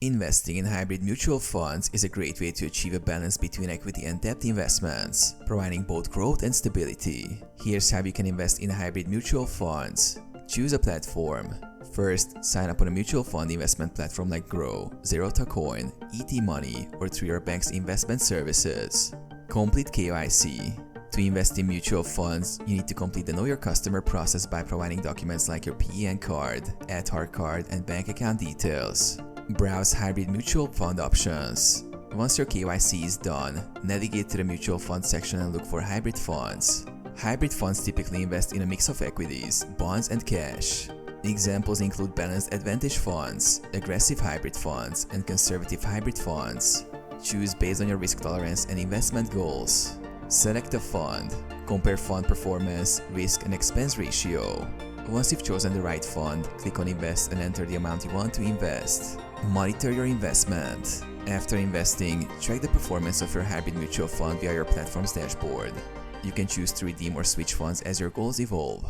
Investing in hybrid mutual funds is a great way to achieve a balance between equity and debt investments, providing both growth and stability. Here's how you can invest in hybrid mutual funds. Choose a platform. First, sign up on a mutual fund investment platform like Grow, Zerotacoin, ET Money, or through your bank's investment services. Complete KYC. To invest in mutual funds, you need to complete the Know Your Customer process by providing documents like your PEN card, Aadhaar card, and bank account details. Browse hybrid mutual fund options. Once your KYC is done, navigate to the mutual fund section and look for hybrid funds. Hybrid funds typically invest in a mix of equities, bonds, and cash. Examples include balanced advantage funds, aggressive hybrid funds, and conservative hybrid funds. Choose based on your risk tolerance and investment goals. Select a fund. Compare fund performance, risk, and expense ratio. Once you've chosen the right fund, click on Invest and enter the amount you want to invest. Monitor your investment. After investing, track the performance of your hybrid mutual fund via your platform's dashboard. You can choose to redeem or switch funds as your goals evolve.